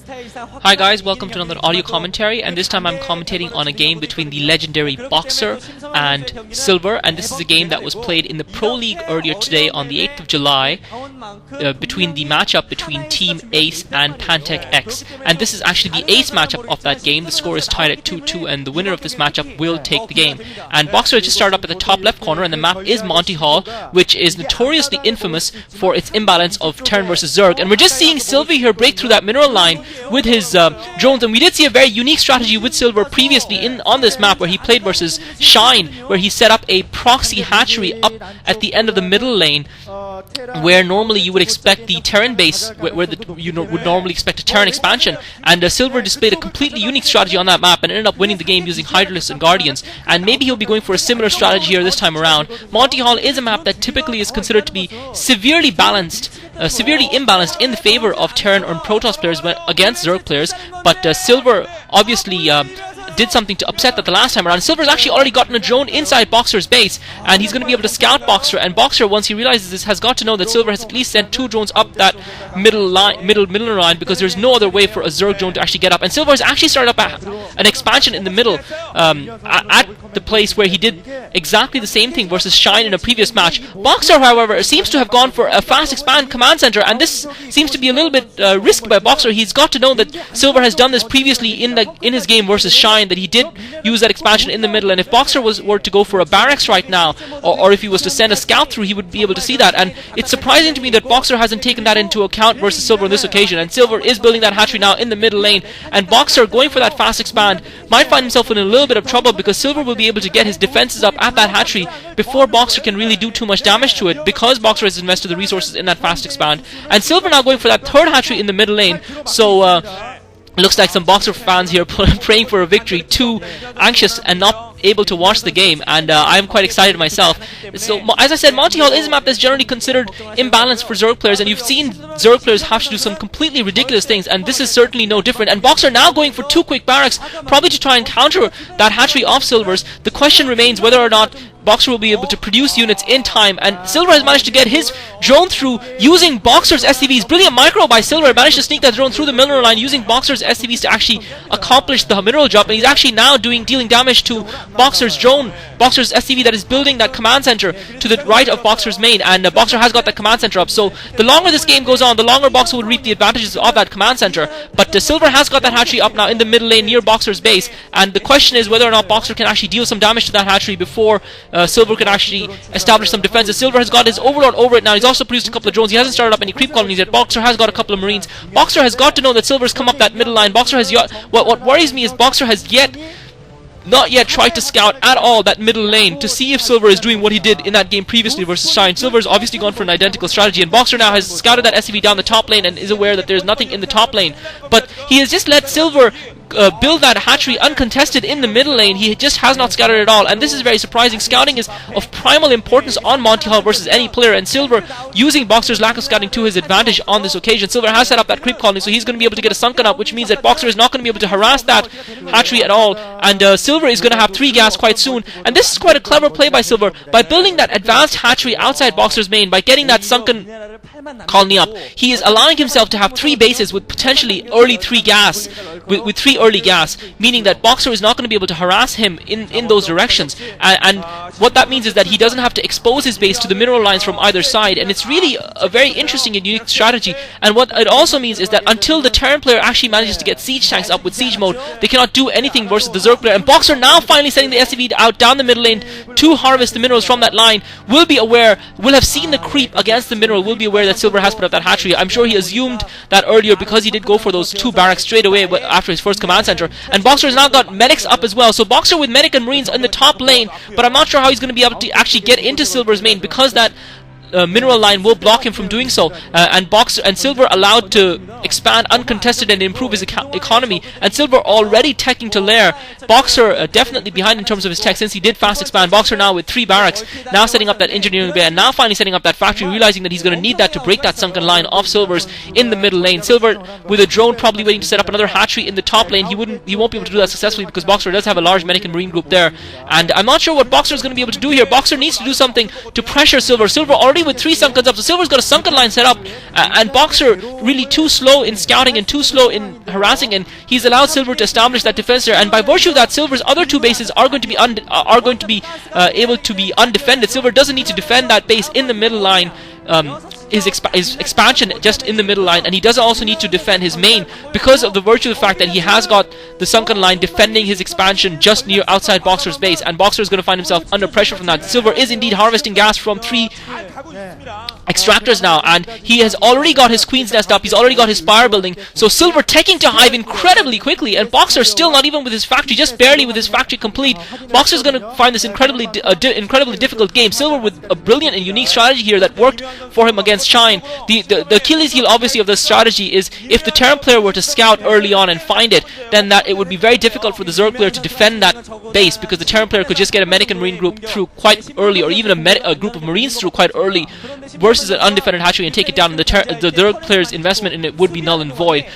Hi guys, welcome to another audio commentary, and this time I'm commentating on a game between the legendary Boxer and Silver, and this is a game that was played in the Pro League earlier today on the 8th of July between the matchup between Team Ace and Pantech X, and this is actually the Ace matchup of that game. The score is tied at 2-2 and the winner of this matchup will take the game. And Boxer just started up at the top left corner, and the map is MontyHall, which is notoriously infamous for its imbalance of Terran versus Zerg, and we're just seeing Silver here break through that mineral line with his drones, and we did see a very unique strategy with Silver previously on this map where he played versus Shine, where he set up a proxy hatchery up at the end of the middle lane, where normally you would expect the Terran base, where would normally expect a Terran expansion, and Silver displayed a completely unique strategy on that map and ended up winning the game using Hydralisks and Guardians, and maybe he'll be going for a similar strategy here this time around. MontyHall is a map that typically is considered to be severely imbalanced in the favor of Terran and Protoss players against Zerg players, but Silver obviously did something to upset that the last time around. Silver's actually already gotten a drone inside Boxer's base, and he's going to be able to scout Boxer, and Boxer, once he realizes this, has got to know that Silver has at least sent 2 drones up that middle line, because there's no other way for a Zerg drone to actually get up, and Silver has actually started up an expansion in the middle at the place where he did exactly the same thing versus Shine in a previous match. Boxer, however, seems to have gone for a fast expand command center, and this seems to be a little bit risky by Boxer. He's got to know that Silver has done this previously in his game versus Shine, that he did use that expansion in the middle, and if Boxer were to go for a barracks right now, or if he was to send a scout through, he would be able to see that, and it's surprising to me that Boxer hasn't taken that into account versus Silver on this occasion, and Silver is building that hatchery now in the middle lane, and Boxer, going for that fast expand, might find himself in a little bit of trouble, because Silver will be able to get his defenses up at that hatchery before Boxer can really do too much damage to it, because Boxer has invested the resources in that fast expand, and Silver now going for that third hatchery in the middle lane, so looks like some Boxer fans here praying for a victory, too anxious and not able to watch the game, and I'm quite excited myself. So, as I said, MontyHall is a map that's generally considered imbalanced for Zerg players, and you've seen Zerg players have to do some completely ridiculous things, and this is certainly no different. And Boxer now going for 2 quick barracks, probably to try and counter that hatchery of Silver's. The question remains whether or not Boxer will be able to produce units in time, and Silver has managed to get his drone through using Boxer's SCVs. Brilliant micro by Silver, managed to sneak that drone through the mineral line using Boxer's SCVs to actually accomplish the mineral jump, and he's actually now dealing damage to Boxer's drone, Boxer's SCV that is building that command center to the right of Boxer's main, and Boxer has got that command center up, so the longer this game goes on, the longer Boxer will reap the advantages of that command center, but Silver has got that hatchery up now in the middle lane near Boxer's base, and the question is whether or not Boxer can actually deal some damage to that hatchery before Silver can actually establish some defenses. Silver has got his Overlord over it now. He's also produced a couple of drones. He hasn't started up any creep colonies yet. Boxer has got a couple of Marines. Boxer has got to know that Silver's come up that middle line. Boxer has what worries me is Boxer has not yet tried to scout at all that middle lane to see if Silver is doing what he did in that game previously versus Shine. Silver's obviously gone for an identical strategy, and Boxer now has scouted that SCV down the top lane and is aware that there's nothing in the top lane, but he has just let Silver build that hatchery uncontested in the middle lane. He just has not scouted at all, and this is very surprising. Scouting is of primal importance on MontyHall versus any player, and Silver using Boxer's lack of scouting to his advantage on this occasion. Silver has set up that creep colony, so he's going to be able to get a sunken up, which means that Boxer is not going to be able to harass that hatchery at all, and Silver is going to have 3 gas quite soon, and this is quite a clever play by Silver. By building that advanced hatchery outside Boxer's main, by getting that sunken colony up, he is allowing himself to have 3 bases with potentially early 3 gas, with 3 early gas, meaning that Boxer is not going to be able to harass him in those directions, and what that means is that he doesn't have to expose his base to the mineral lines from either side, and it's really a very interesting and unique strategy. And what it also means is that until the Terran player actually manages to get siege tanks up with siege mode, they cannot do anything versus the Zerg player, and Boxer now finally sending the SCV out down the middle lane to harvest the minerals from that line, will have seen the creep against the mineral, will be aware that Silver has put up that hatchery. I'm sure he assumed that earlier because he did go for those 2 barracks straight away after his first command center, and Boxer has now got medics up as well, so Boxer with medic and Marines in the top lane, but I'm not sure how he's going to be able to actually get into Silver's main, because that mineral line will block him from doing so, and Boxer and Silver allowed to expand uncontested and improve his economy, and Silver already teching to lair. Boxer definitely behind in terms of his tech since he did fast expand. Boxer now with 3 barracks, now setting up that engineering bay, and now finally setting up that factory, realizing that he's going to need that to break that sunken line of Silver's in the middle lane. Silver with a drone probably waiting to set up another hatchery in the top lane. He won't be able to do that successfully because Boxer does have a large medic and marine group there, and I'm not sure what Boxer is going to be able to do here. Boxer needs to do something to pressure Silver. Silver already already with 3 Sunkens up, so Silver's got a Sunken line set up, and Boxer really too slow in scouting and too slow in harassing, and he's allowed Silver to establish that defense there, and by virtue of that, Silver's other 2 bases are going to be able to be undefended. Silver doesn't need to defend that base in the middle line, his expansion just in the middle line, and he doesn't also need to defend his main because of the virtue of the fact that he has got the Sunken line defending his expansion just near outside Boxer's base, and Boxer is going to find himself under pressure from that. Silver is indeed harvesting gas from 3 extractors now, and he has already got his Queen's Nest up, he's already got his Spire building, so Silver taking to hive incredibly quickly, and Boxer still not even with his factory, just barely with his factory complete. Boxer's going to find this incredibly difficult game. Silver with a brilliant and unique strategy here that worked for him against Shine. The Achilles heel obviously of this strategy is if the Terran player were to scout early on and find it, then that it would be very difficult for the Zerg player to defend that base, because the Terran player could just get a Medic and Marine group through quite early, or even a group of Marines through quite early, versus an undefended hatchery and take it down, and the Zerg player's investment in it would be null and void.